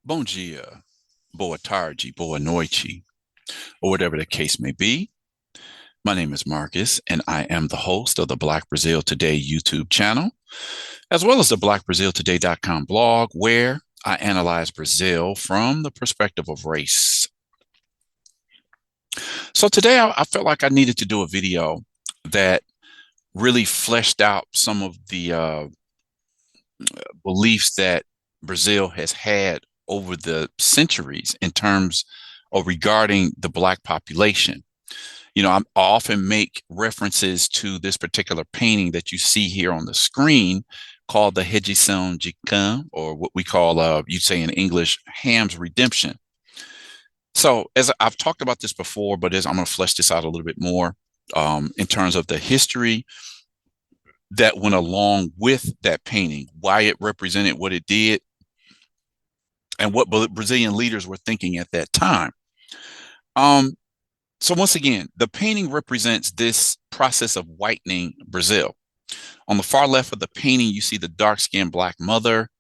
Bom dia, boa tarde, boa noite, or whatever the case may be. My name is Marcus, and I am the host of the Black Brazil Today YouTube channel, as well as the blackbraziltoday.com blog, where I analyze Brazil from the perspective of race. So today I felt like I needed to do a video that really fleshed out some of the beliefs that Brazil has had over the centuries in terms of regarding the Black population. I often make references to this particular painting that you see here on the screen called the Rejeição de Cã, or what we call, you'd say in English, Ham's Redemption. So as I've talked about this before, but as I'm going to flesh this out a little bit more in terms of the history that went along with that painting, why it represented what it did, and what Brazilian leaders were thinking at that time. So once again, the painting represents this process of whitening Brazil. On the far left of the painting, you see the dark-skinned Black mother.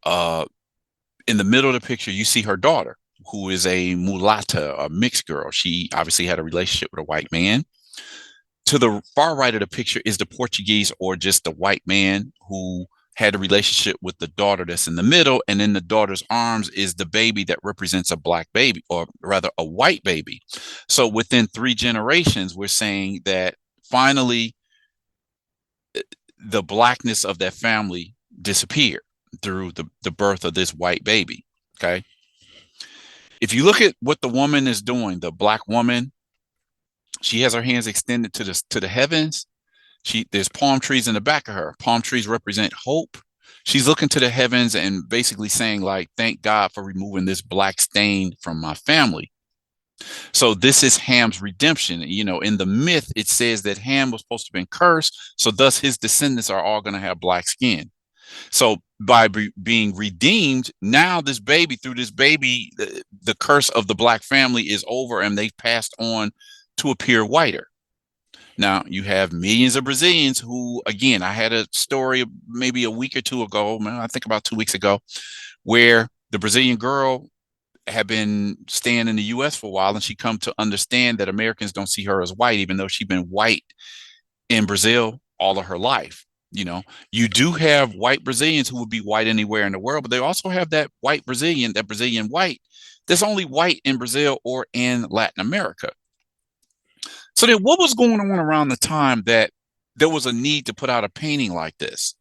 In the middle of the picture, you see her daughter, who is a mulatta, a mixed girl. She obviously had a relationship with a white man. To the far right of the picture is the Portuguese, or just the white man, who had a relationship with the daughter that's in the middle. And in the daughter's arms is the baby that represents a Black baby, or rather a white baby. So within 3 generations, we're saying that finally the Blackness of that family disappeared through the birth of this white baby. Okay. If you look at what the woman is doing, the Black woman, she has her hands extended to the heavens. There's palm trees in the back of her. Palm trees represent hope. She's looking to the heavens and basically saying, like, thank God for removing this Black stain from my family. So this is Ham's redemption. In the myth, it says that Ham was supposed to have been cursed, so thus his descendants are all going to have black skin. So by being redeemed, now through this baby, the curse of the Black family is over, and they've passed on to appear whiter. Now, you have millions of Brazilians who, again, I had a story maybe a week or two ago, I think about 2 weeks ago, where the Brazilian girl had been staying in the U.S. for a while, and she come to understand that Americans don't see her as white, even though she's been white in Brazil all of her life. You do have white Brazilians who would be white anywhere in the world, but they also have that Brazilian white that's only white in Brazil or in Latin America. So then what was going on around the time that there was a need to put out a painting like this?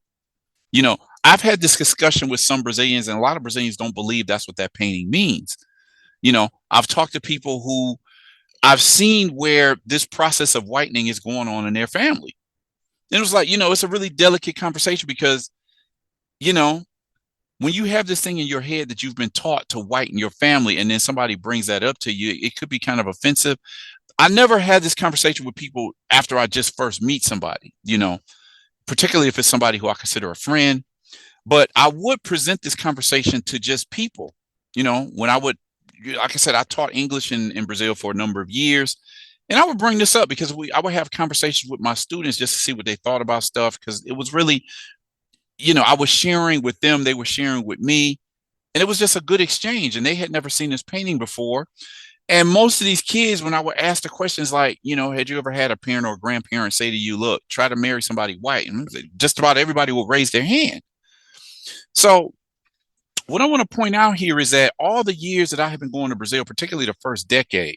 I've had this discussion with some Brazilians, and a lot of Brazilians don't believe that's what that painting means. I've talked to people who I've seen where this process of whitening is going on in their family. And it was like, it's a really delicate conversation because, when you have this thing in your head that you've been taught to whiten your family, and then somebody brings that up to you, it could be kind of offensive. I never had this conversation with people after I just first meet somebody, particularly if it's somebody who I consider a friend. But I would present this conversation to just people, when I would, like I said, I taught English in Brazil for a number of years. And I would bring this up because I would have conversations with my students just to see what they thought about stuff. Because it was really, I was sharing with them, they were sharing with me. And it was just a good exchange. And they had never seen this painting before. And most of these kids, when I would ask the questions like, had you ever had a parent or a grandparent say to you, look, try to marry somebody white? And just about everybody will raise their hand. So what I want to point out here is that all the years that I have been going to Brazil, particularly the first decade,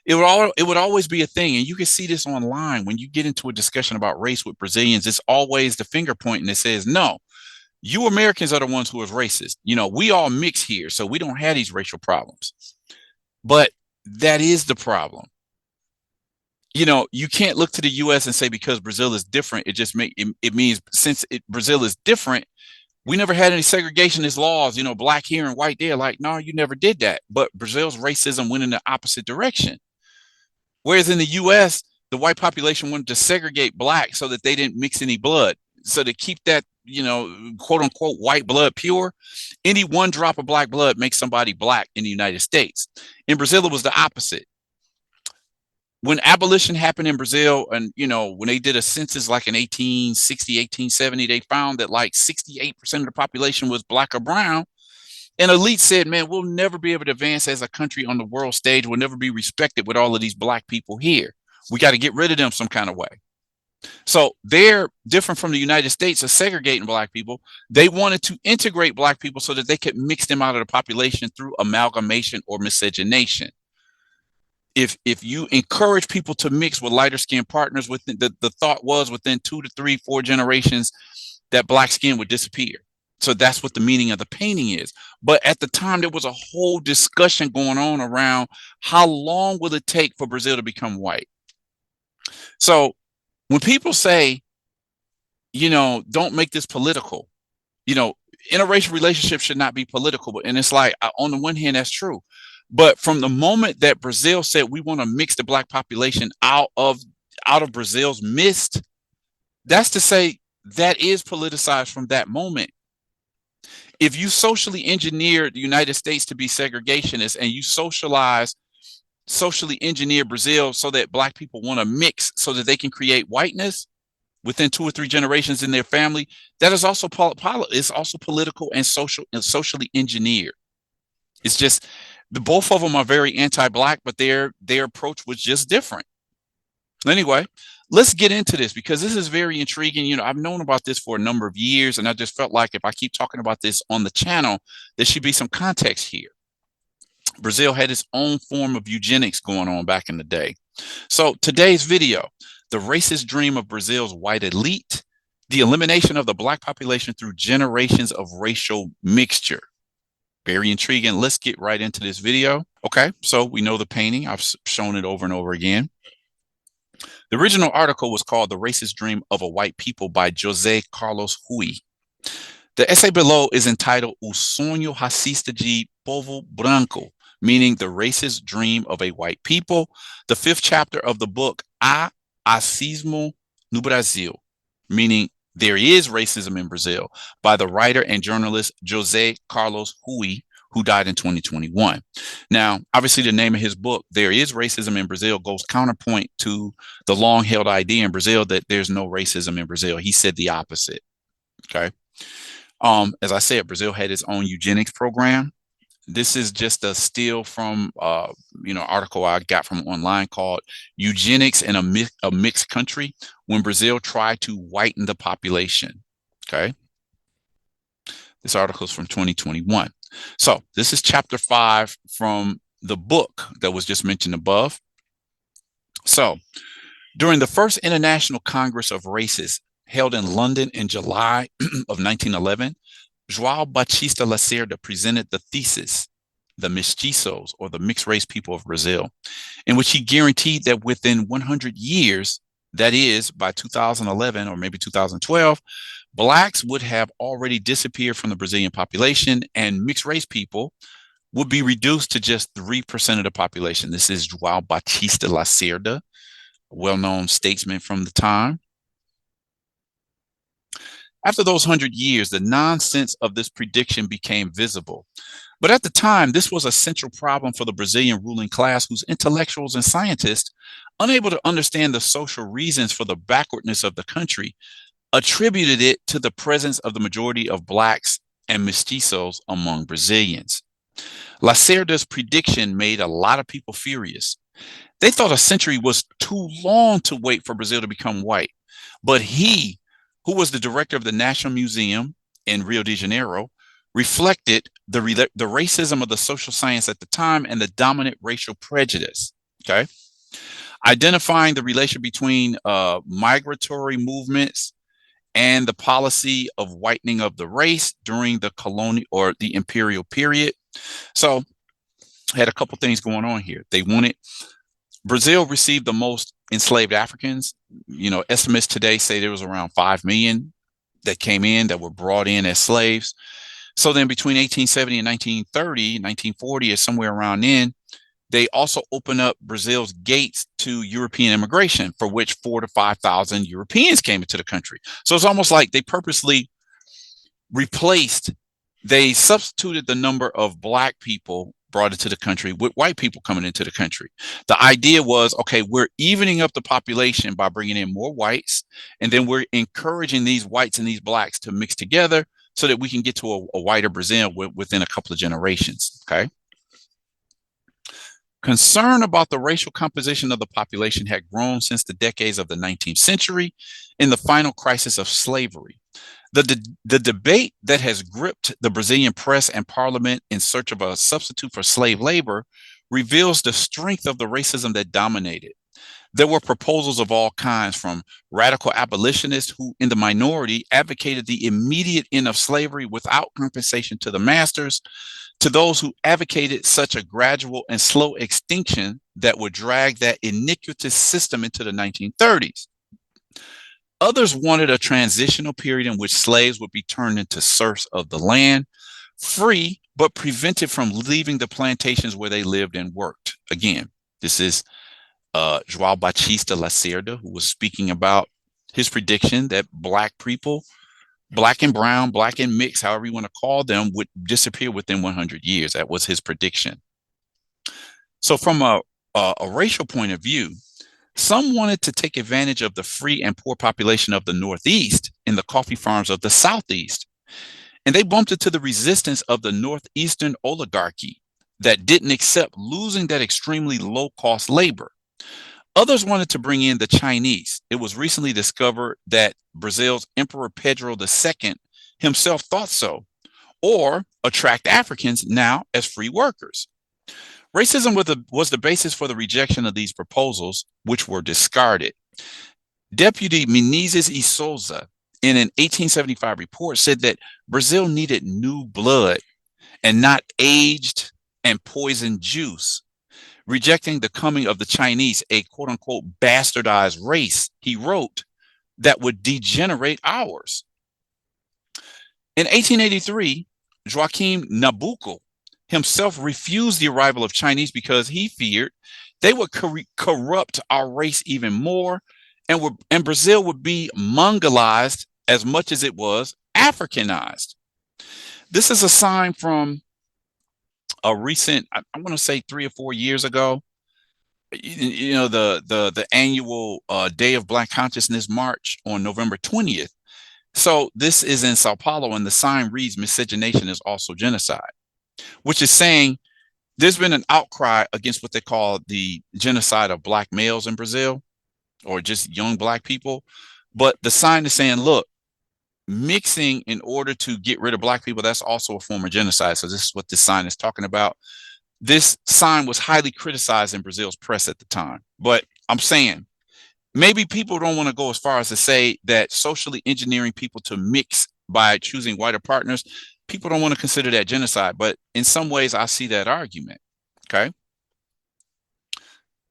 it would always be a thing. And you can see this online when you get into a discussion about race with Brazilians. It's always the finger pointing that says, no, you Americans are the ones who are racist. We all mix here, so we don't have these racial problems. But that is the problem. You can't look to the U.S. and say because Brazil is different, it means since Brazil is different, we never had any segregationist laws, black here and white there. Like, no, you never did that. But Brazil's racism went in the opposite direction. Whereas in the U.S., the white population wanted to segregate black so that they didn't mix any blood. So to keep that, quote unquote, white blood pure, any one drop of black blood makes somebody black in the United States. In Brazil, it was the opposite. When abolition happened in Brazil, and when they did a census like in 1860, 1870, they found that like 68% of the population was black or brown. An elite said, man, we'll never be able to advance as a country on the world stage. We'll never be respected with all of these black people here. We got to get rid of them some kind of way. So they're different from the United States of segregating black people. They wanted to integrate black people so that they could mix them out of the population through amalgamation or miscegenation. If you encourage people to mix with lighter skinned partners, within the thought was within 2 to 3, 4 generations that black skin would disappear. So that's what the meaning of the painting is. But at the time, there was a whole discussion going on around how long will it take for Brazil to become white. So when people say, don't make this political, interracial relationships should not be political. And it's like, on the one hand, that's true. But from the moment that Brazil said we want to mix the black population out of Brazil's midst, that's to say that is politicized from that moment. If you socially engineer the United States to be segregationist and you socially engineer Brazil so that black people want to mix so that they can create whiteness within 2 or 3 generations in their family, that is also it's also political and socially engineered. It's just both of them are very anti-black, but their approach was just different. Anyway, let's get into this because this is very intriguing. I've known about this for a number of years, and I just felt like if I keep talking about this on the channel, there should be some context here. Brazil had its own form of eugenics going on back in the day. So today's video, the racist dream of Brazil's white elite, the elimination of the black population through generations of racial mixture. Very intriguing. Let's get right into this video. Okay, so we know the painting. I've shown it over and over again. The original article was called The Racist Dream of a White People by José Carlos Rui. The essay below is entitled O Sonho Racista de Povo Branco, meaning the racist dream of a white people, the 5th chapter of the book Há Racismo no Brasil, meaning there is racism in Brazil, by the writer and journalist José Carlos Rui, who died in 2021. Now, obviously, the name of his book, There Is Racism in Brazil, goes counterpoint to the long-held idea in Brazil that there's no racism in Brazil. He said the opposite, okay? As I said, Brazil had its own eugenics program. This is just a steal from, article I got from online called Eugenics in a Mixed Country, when Brazil tried to whiten the population, okay? This article is from 2021. So this is chapter 5 from the book that was just mentioned above. So during the first International Congress of Races held in London in July of 1911, João Batista Lacerda presented the thesis, The Mestiços, or the Mixed Race People of Brazil, in which he guaranteed that within 100 years, that is, by 2011 or maybe 2012, Blacks would have already disappeared from the Brazilian population and mixed race people would be reduced to just 3% of the population. This is João Batista Lacerda, a well-known statesman from the time. After those 100 years, the nonsense of this prediction became visible. But at the time, this was a central problem for the Brazilian ruling class, whose intellectuals and scientists, unable to understand the social reasons for the backwardness of the country, attributed it to the presence of the majority of Blacks and mestizos among Brazilians. Lacerda's prediction made a lot of people furious. They thought a century was too long to wait for Brazil to become white. But he, who was the director of the National Museum in Rio de Janeiro, reflected the racism of the social science at the time and the dominant racial prejudice, okay? Identifying the relation between migratory movements and the policy of whitening of the race during the colonial or the imperial period. So had a couple things going on here. Brazil received the most enslaved Africans. Estimates today say there was around 5 million that came in, that were brought in as slaves. So then between 1870 and 1930, 1940, or somewhere around then, they also opened up Brazil's gates to European immigration, for which 4,000 to 5,000 Europeans came into the country. So it's almost like they purposely they substituted the number of Black people brought into the country with white people coming into the country. The idea was, okay, we're evening up the population by bringing in more whites, and then we're encouraging these whites and these Blacks to mix together so that we can get to a whiter Brazil within a couple of generations. Okay. Concern about the racial composition of the population had grown since the decades of the 19th century in the final crisis of slavery. The debate that has gripped the Brazilian press and parliament in search of a substitute for slave labor reveals the strength of the racism that dominated. There were proposals of all kinds, from radical abolitionists who, in the minority, advocated the immediate end of slavery without compensation to the masters, to those who advocated such a gradual and slow extinction that would drag that iniquitous system into the 1930s. Others wanted a transitional period in which slaves would be turned into serfs of the land, free but prevented from leaving the plantations where they lived and worked. Again, this is João Batista Lacerda, who was speaking about his prediction that Black people, Black and brown, Black and mixed, however you want to call them, would disappear within 100 years. That was his prediction. So from a racial point of view, some wanted to take advantage of the free and poor population of the Northeast in the coffee farms of the Southeast. And they bumped into the resistance of the Northeastern oligarchy that didn't accept losing that extremely low-cost labor. Others wanted to bring in the Chinese. It was recently discovered that Brazil's Emperor Pedro II himself thought so, or attract Africans now as free workers. Racism was the basis for the rejection of these proposals, which were discarded. Deputy Menezes e Souza, in an 1875 report, said that Brazil needed new blood and not aged and poisoned juice. Rejecting the coming of the Chinese, a quote-unquote bastardized race, he wrote, that would degenerate ours. In 1883, Joaquim Nabuco himself refused the arrival of Chinese because he feared they would corrupt our race even more, and Brazil would be Mongolized as much as it was Africanized. This is a sign from a recent, I want to say 3 or 4 years ago, the annual Day of Black Consciousness March on November 20th. So this is in Sao Paulo, and the sign reads, "Miscegenation is also genocide," which is saying there's been an outcry against what they call the genocide of Black males in Brazil, or just young Black people. But the sign is saying, look, mixing in order to get rid of Black people, that's also a form of genocide. So this is what this sign is talking about. This sign was highly criticized in Brazil's press at the time. But I'm saying maybe people don't want to go as far as to say that socially engineering people to mix by choosing whiter partners, people don't want to consider that genocide. But in some ways, I see that argument. Okay.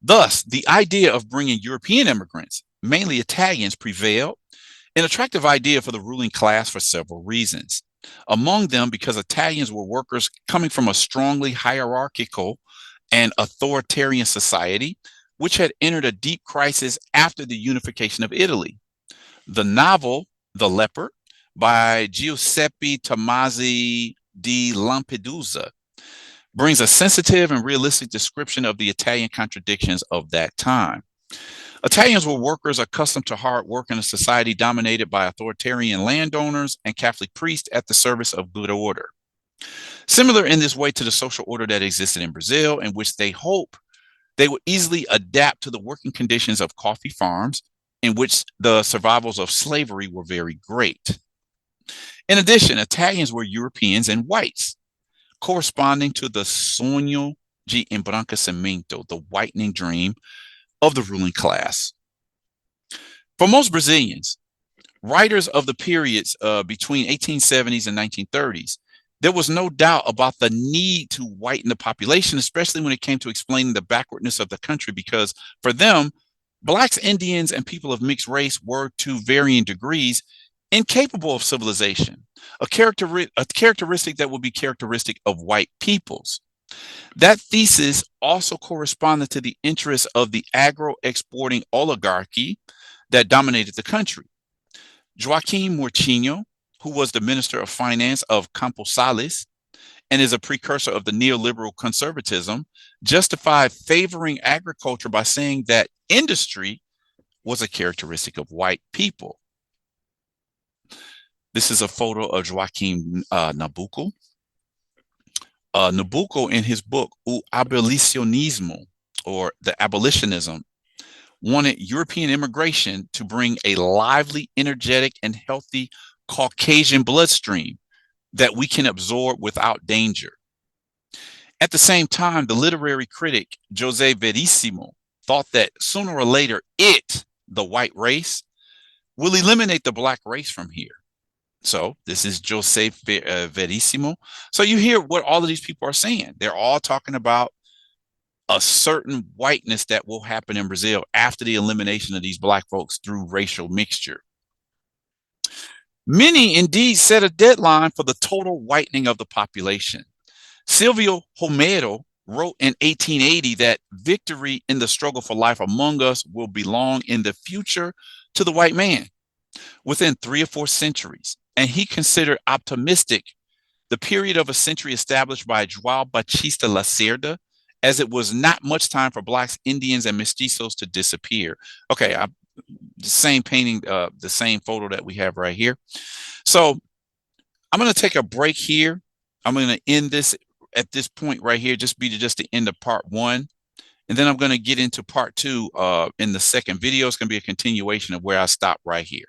Thus, the idea of bringing European immigrants, mainly Italians, prevailed, an attractive idea for the ruling class for several reasons. Among them, because Italians were workers coming from a strongly hierarchical and authoritarian society, which had entered a deep crisis after the unification of Italy. The novel, The Leopard, by Giuseppe Tomasi di Lampedusa, brings a sensitive and realistic description of the Italian contradictions of that time. Italians were workers accustomed to hard work in a society dominated by authoritarian landowners and Catholic priests at the service of good order. Similar in this way to the social order that existed in Brazil, in which they hope they would easily adapt to the working conditions of coffee farms, in which the survivals of slavery were very great. In addition, Italians were Europeans and whites, corresponding to the sonho de embranquecimento, the whitening dream of the ruling class. For most Brazilians, writers of the periods between 1870s and 1930s, there was no doubt about the need to whiten the population, especially when it came to explaining the backwardness of the country, because for them, Blacks, Indians, and people of mixed race were, to varying degrees, incapable of civilization, a characteristic that would be characteristic of white peoples. That thesis also corresponded to the interests of the agro-exporting oligarchy that dominated the country. Joaquim Murchinho, who was the Minister of Finance of Campos Salles and is a precursor of the neoliberal conservatism, justified favoring agriculture by saying that industry was a characteristic of white people. This is a photo of Joaquim Nabuco. Nabuco, in his book, O Abolicionismo, or the Abolitionism, wanted European immigration to bring a lively, energetic, and healthy Caucasian bloodstream that we can absorb without danger. At the same time, the literary critic Jose Verissimo thought that sooner or later the white race, will eliminate the black race from here. So this is Jose Verissimo. So you hear what all of these people are saying. They're all talking about a certain whiteness that will happen in Brazil after the elimination of these black folks through racial mixture. Many indeed set a deadline for the total whitening of the population. Silvio Romero wrote in 1880 that victory in the struggle for life among us will belong in the future to the white man within 3 or 4 centuries. And he considered optimistic the period of a century established by João Batista Lacerda, as it was not much time for blacks, Indians, and mestizos to disappear. Okay, the same painting, the same photo that we have right here. So I'm going to take a break here. I'm going to end this at this point right here, just the end of part 1. And then I'm going to get into part 2 in the second video. It's going to be a continuation of where I stopped right here.